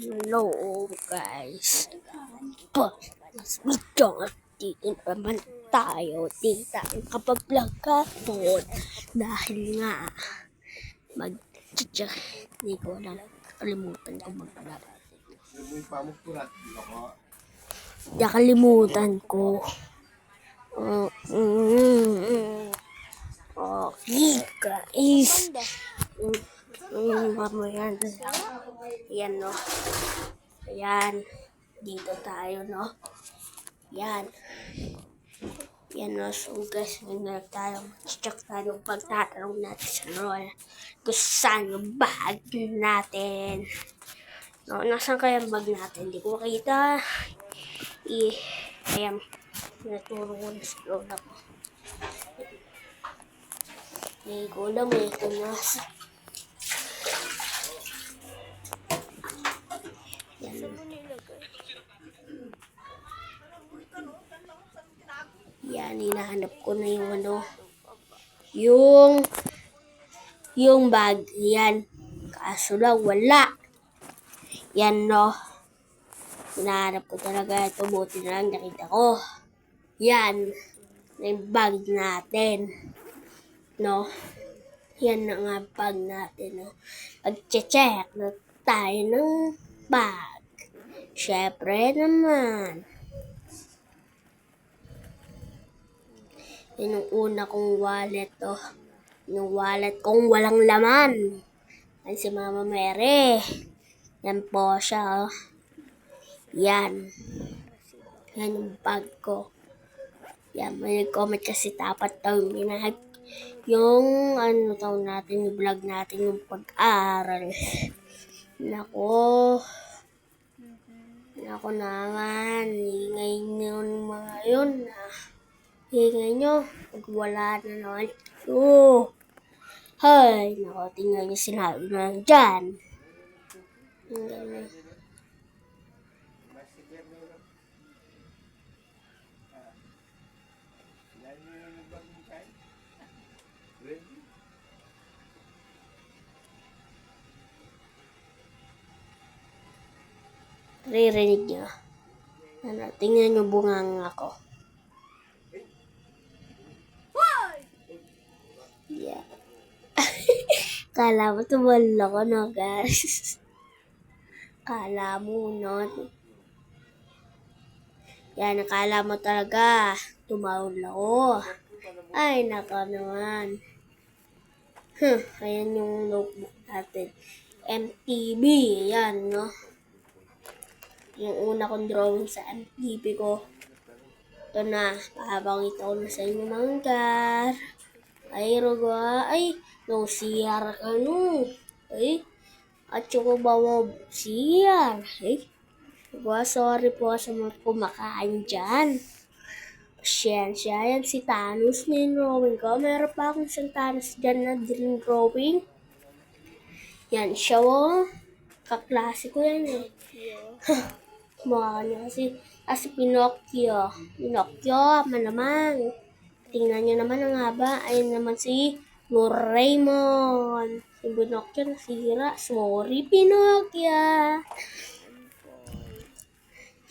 Hello guys, mas video dito naman tayo kapag-vlog kapon dahil nga mag-check hindi ko lang kalimutan ko mag-vlog. Nakalimutan ko. Okay guys. Mamaya yan no. Ayan. Dito tayo no. Yan. Yan no. So guys, ngayon tayo mag-check tayo pagtatanong natin sa Roy. Kung saan yung bag natin. No, nasaan kaya yung bag natin? Hindi ko makita. Ayan. Naturo ko na sa lola ko. Hindi ko alam kung nasa. Yan, hinahanap ko na yung yung bag. Yan. Kaso lang, wala. Yan, no. Hinahanap ko talaga ito. Buti na lang nakita ko. Yan. Yung bag natin. No. Yan na nga bag natin, no. Pag-check na tayo ng bag. Syempre naman. Yan yung una kong wallet, oh. Yung wallet kong walang laman. Yan si Mama Mary. Yan po siya, oh. Yan. Yan yung bag ko. Yan, may nag-comment kasi dapat daw yung ano daw natin, yung vlog natin, yung pag-aaral. Nako naman, ingay nyo yung mga yun na. Ingay nyo, pag wala na naman ito. Hay, nako, tingnan nyo sinabi na dyan. Ririnig nyo. Ano, tingnan nyo bungang ako. Yeah. Kala mo tumalo ko, no, guys? Kala mo, no? Yan, nakala mo talaga. Tumawal ako. Ay, naka naman. Ayan yung notebook natin. MTB. Yan, no? Yung una kong drawing sa MTB ko. Ito na. Papakita ko na sa inyo, manggar. Ay, roga. Ay, no, CR ka, no. Ay, at yung bawa CR. Ay, sorry po sa mga kumakain dyan. Pasensya, yan si Thanos na yung drawing ko. Meron pa akong isang Thanos dyan na din drawing. Yan siya, oh. Kaklase ko yan, eh. Mukha niya kasi Pinocchio. Pinocchio, malamang. Tingnan niyo naman ang haba. Ayun naman si Doraemon. Si Pinocchio nasira. Sorry, Pinocchio.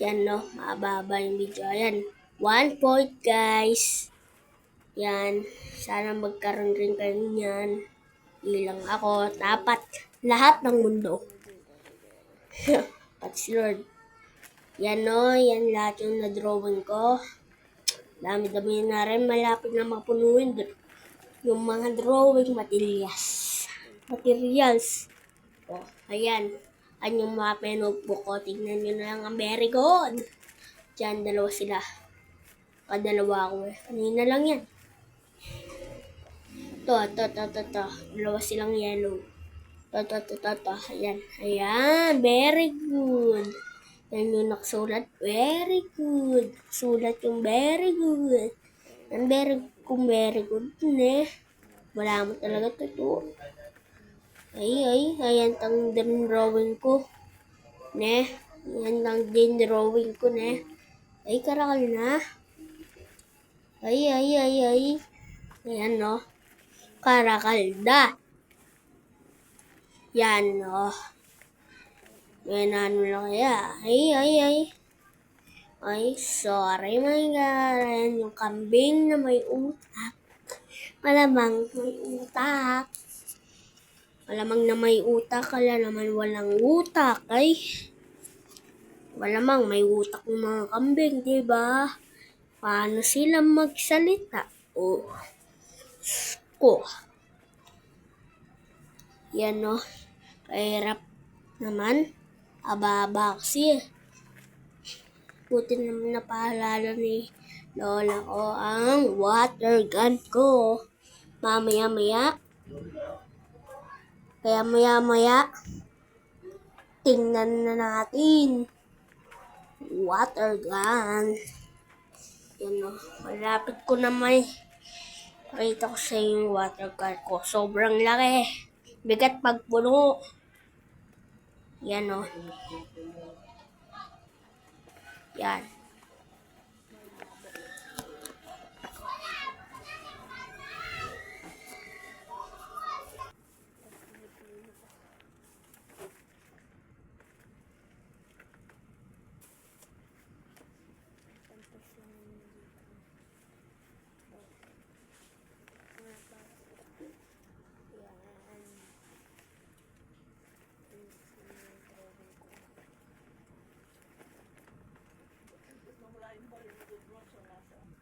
Yan, no. Mababa yung video. Ayan. 1 point, guys. Yan. Sana magkaroon rin kayo niyan. Ilang ako. Dapat lahat ng mundo. Pati si Lord. Yan, no. Yan lahat yung na-drawing ko. Dami-dami na rin. Malapit na mapunuin. Yung mga drawing materials. Oh, ayan. Ayan yung mga notebook ko. Tingnan nyo na lang ang very good. Diyan, dalawa sila. Kadalawa ko, eh. Kanina lang yan. Ito. Dalawa silang yellow. Ito. Ayan. Ayan. Very good. Yan yung nakasulat. Very good. Sulat yung very good. Ang very good ne. Wala mo talaga ito. Ayan tang din drawing ko. Ne. Ayan tang din drawing ko ne. Ay, karakal na. Ay. Ayan, no. Karakal na. Yan, no. ano lang kaya. Ay, sorry my God. Ayan yung kambing na may utak. Malamang may utak. Malamang na may utak. Kala naman walang utak. Ay, malamang may utak ng mga kambing, diba? Paano sila magsalita? Oh, ko. Yan no. Kahirap naman. Ababa kasi. Buti naman napaalala ni Lola ko ang water gun ko. Mamaya-maya. Kaya maya-maya, tingnan na natin. Water gun. Yan o. Malapit ko na may pakita ko sa yung water gun ko. Sobrang laki. Bigat pagpuno. Yan o. Yan.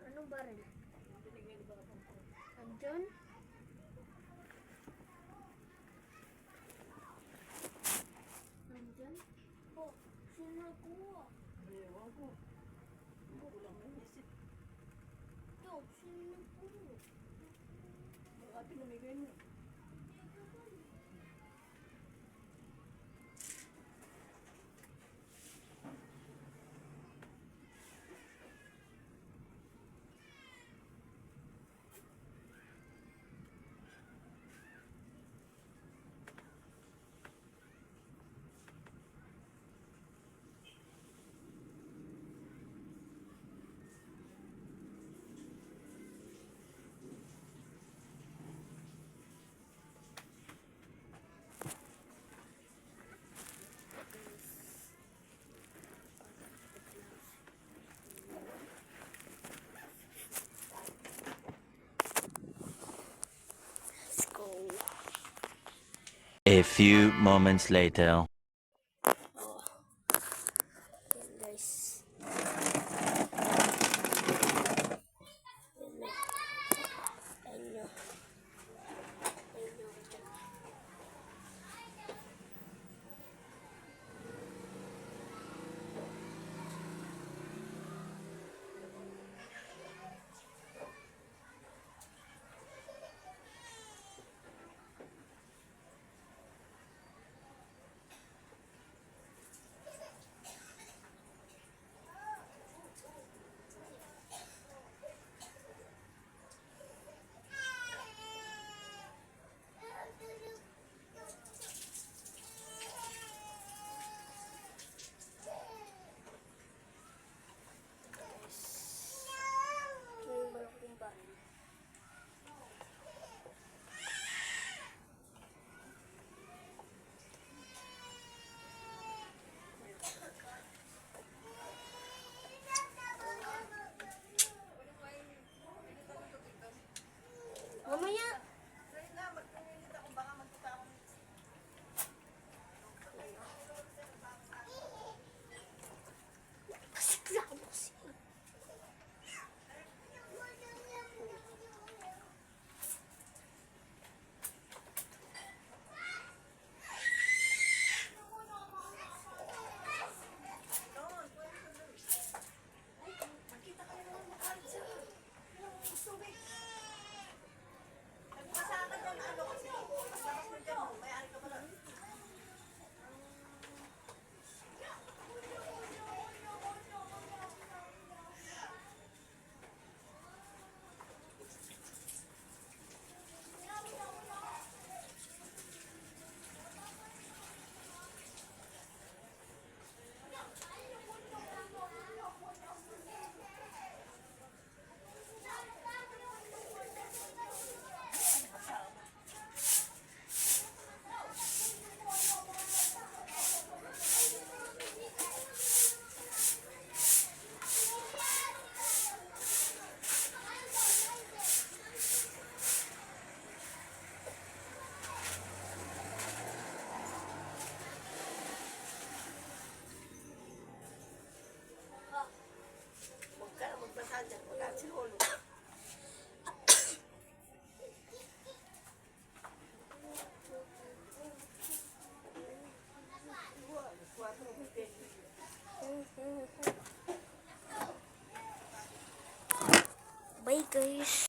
Anong baril? Andyan? Andyan? Oh, sino nakuha? Ewan ko. Kulang na isip. Ito, sino nakuha? Baka pinamigay mo. A few moments later. Guys. Ayun. Bye guys!